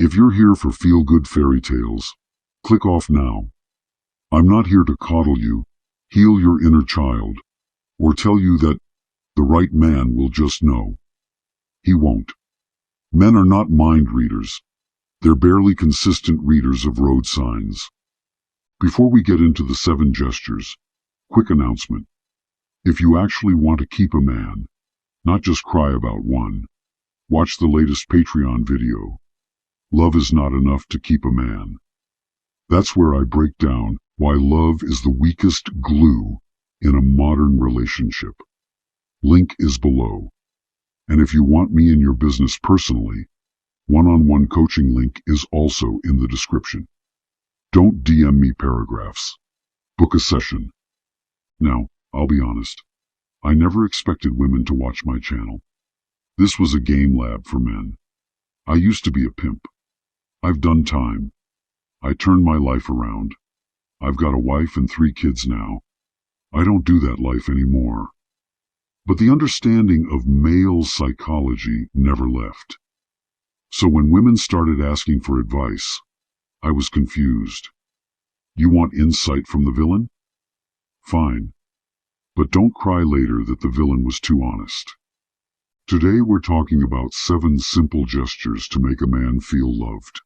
If you're here for feel-good fairy tales, click off now. I'm not here to coddle you, heal your inner child, or tell you that the right man will just know. He won't. Men are not mind readers. They're barely consistent readers of road signs. Before we get into the 7 gestures, quick announcement. If you actually want to keep a man, not just cry about one, watch the latest Patreon video. Love is not enough to keep a man. That's where I break down why love is the weakest glue in a modern relationship. Link is below. And if you want me in your business personally, one-on-one coaching link is also in the description. Don't DM me paragraphs. Book a session. Now, I'll be honest. I never expected women to watch my channel. This was a game lab for men. I used to be a pimp. I've done time. I turned my life around. I've got a wife and 3 kids now. I don't do that life anymore. But the understanding of male psychology never left. So when women started asking for advice, I was confused. You want insight from the villain? Fine. But don't cry later that the villain was too honest. Today we're talking about 7 simple gestures to make a man feel loved.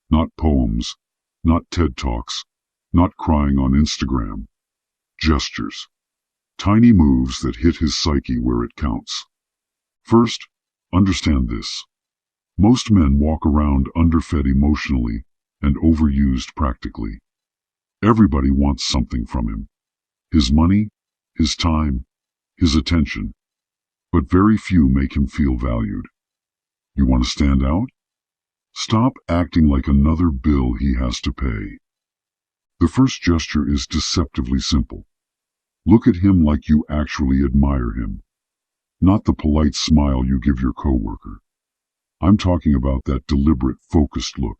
Not poems, not TED Talks, not crying on Instagram. Gestures. Tiny moves that hit his psyche where it counts. First, understand this. Most men walk around underfed emotionally and overused practically. Everybody wants something from him. His money, his time, his attention. But very few make him feel valued. You want to stand out? Stop acting like another bill he has to pay. The first gesture is deceptively simple. Look at him like you actually admire him, not the polite smile you give your coworker. I'm talking about that deliberate, focused look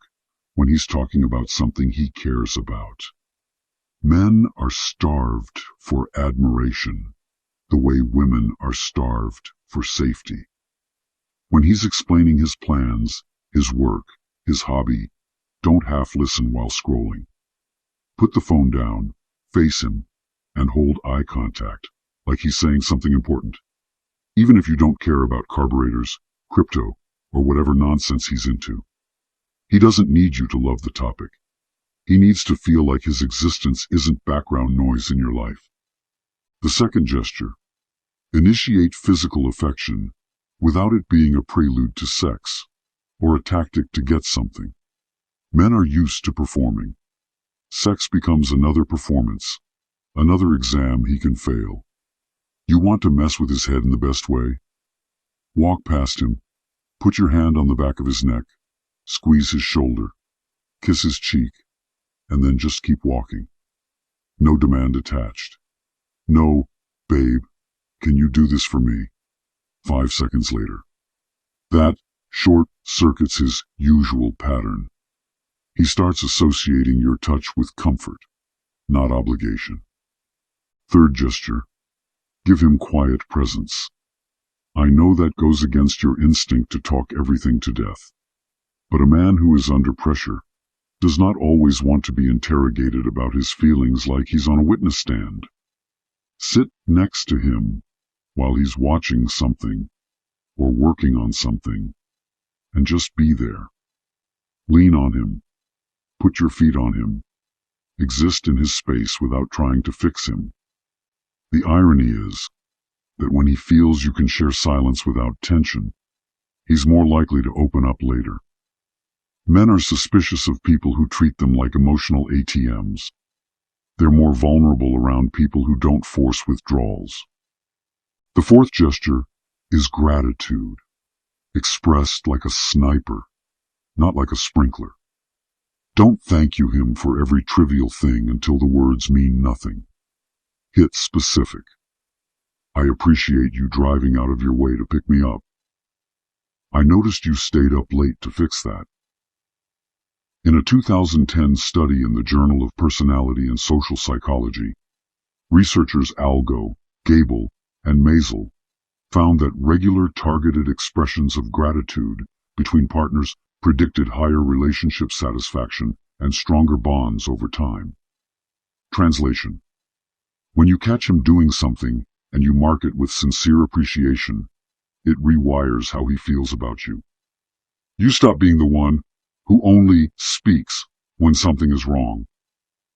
when he's talking about something he cares about. Men are starved for admiration, the way women are starved for safety. When he's explaining his plans, his work, his hobby, don't half listen while scrolling. Put the phone down, face him, and hold eye contact, like he's saying something important. Even if you don't care about carburetors, crypto, or whatever nonsense he's into. He doesn't need you to love the topic. He needs to feel like his existence isn't background noise in your life. The second gesture. Initiate physical affection without it being a prelude to sex or a tactic to get something. Men are used to performing. Sex becomes another performance, another exam he can fail. You want to mess with his head in the best way? Walk past him, put your hand on the back of his neck, squeeze his shoulder, kiss his cheek, and then just keep walking. No demand attached. No, babe, can you do this for me? 5 seconds later. That short circuits his usual pattern. He starts associating your touch with comfort, not obligation. Third gesture. Give him quiet presence. I know that goes against your instinct to talk everything to death. But a man who is under pressure does not always want to be interrogated about his feelings like he's on a witness stand. Sit next to him while he's watching something or working on something, and just be there. Lean on him. Put your feet on him. Exist in his space without trying to fix him. The irony is that when he feels you can share silence without tension, he's more likely to open up later. Men are suspicious of people who treat them like emotional ATMs. They're more vulnerable around people who don't force withdrawals. The fourth gesture is gratitude, expressed like a sniper, not like a sprinkler. Don't thank you him for every trivial thing until the words mean nothing. Hit specific. I appreciate you driving out of your way to pick me up. I noticed you stayed up late to fix that. In a 2010 study in the Journal of Personality and Social Psychology, researchers Algo, Gable, and Maisel found that regular targeted expressions of gratitude between partners predicted higher relationship satisfaction and stronger bonds over time. Translation: when you catch him doing something and you mark it with sincere appreciation, it rewires how he feels about you. You stop being the one who only speaks when something is wrong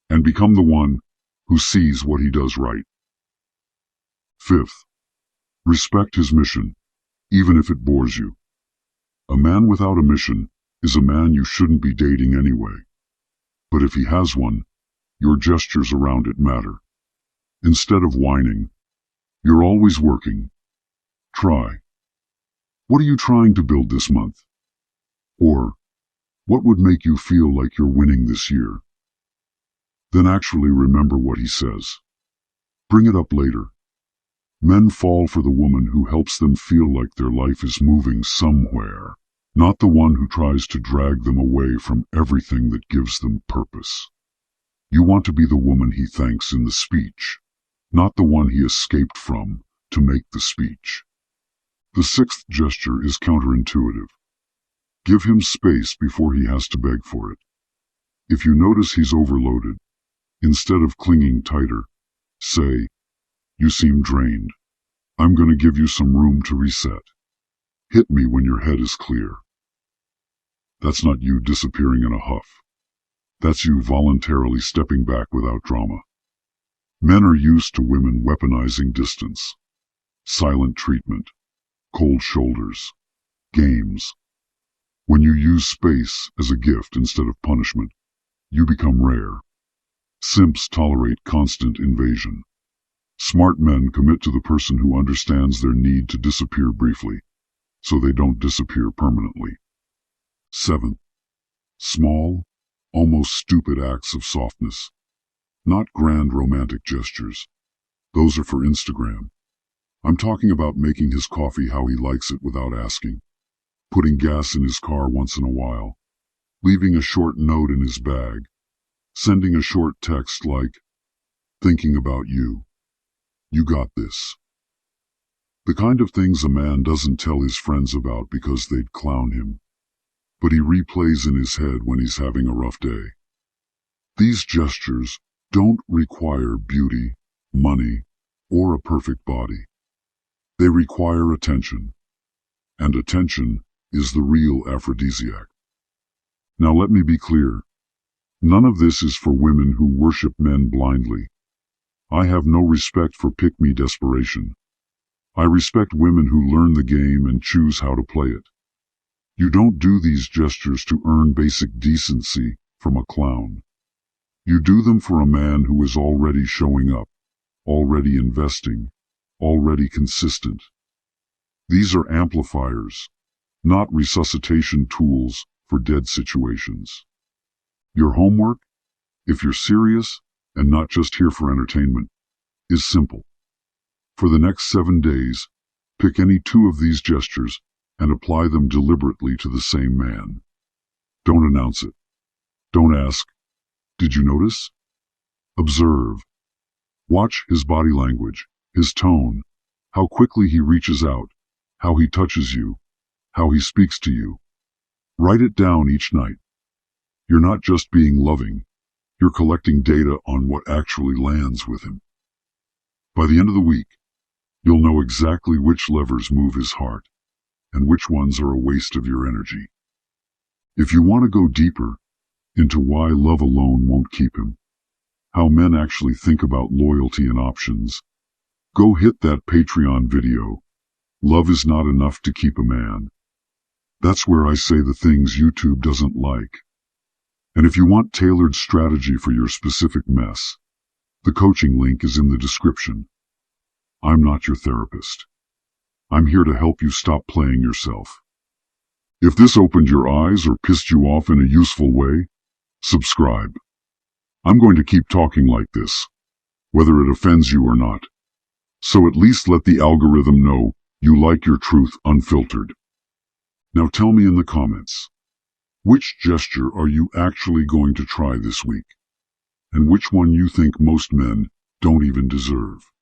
and become the one who sees what he does right. Fifth, respect his mission, even if it bores you. A man without a mission is a man you shouldn't be dating anyway. But if he has one, your gestures around it matter. Instead of whining, "You're always working," try, "What are you trying to build this month?" Or, "What would make you feel like you're winning this year?" Then actually remember what he says. Bring it up later. Men fall for the woman who helps them feel like their life is moving somewhere, not the one who tries to drag them away from everything that gives them purpose. You want to be the woman he thanks in the speech, not the one he escaped from to make the speech. The sixth gesture is counterintuitive. Give him space before he has to beg for it. If you notice he's overloaded, instead of clinging tighter, say, "You seem drained. I'm going to give you some room to reset. Hit me when your head is clear." That's not you disappearing in a huff. That's you voluntarily stepping back without drama. Men are used to women weaponizing distance, silent treatment, cold shoulders, games. When you use space as a gift instead of punishment, you become rare. Simps tolerate constant invasion. Smart men commit to the person who understands their need to disappear briefly, so they don't disappear permanently. Seventh, small, almost stupid acts of softness. Not grand romantic gestures. Those are for Instagram. I'm talking about making his coffee how he likes it without asking, putting gas in his car once in a while, leaving a short note in his bag, sending a short text like, "Thinking about you. You got this." The kind of things a man doesn't tell his friends about because they'd clown him, but he replays in his head when he's having a rough day. These gestures don't require beauty, money, or a perfect body. They require attention, and attention is the real aphrodisiac. Now let me be clear. None of this is for women who worship men blindly. I have no respect for pick-me desperation. I respect women who learn the game and choose how to play it. You don't do these gestures to earn basic decency from a clown. You do them for a man who is already showing up, already investing, already consistent. These are amplifiers, not resuscitation tools for dead situations. Your homework, if you're serious and not just here for entertainment, is simple. For the next 7 days, pick any 2 of these gestures and apply them deliberately to the same man. Don't announce it. Don't ask, "Did you notice?" Observe. Watch his body language, his tone, how quickly he reaches out, how he touches you, how he speaks to you. Write it down each night. You're not just being loving, you're collecting data on what actually lands with him. By the end of the week, you'll know exactly which levers move his heart and which ones are a waste of your energy. If you want to go deeper into why love alone won't keep him, how men actually think about loyalty and options, go hit that Patreon video, "Love is Not Enough to Keep a Man." That's where I say the things YouTube doesn't like. And if you want tailored strategy for your specific mess, the coaching link is in the description. I'm not your therapist. I'm here to help you stop playing yourself. If this opened your eyes or pissed you off in a useful way, subscribe. I'm going to keep talking like this, whether it offends you or not. So at least let the algorithm know you like your truth unfiltered. Now tell me in the comments, which gesture are you actually going to try this week? And which one you think most men don't even deserve?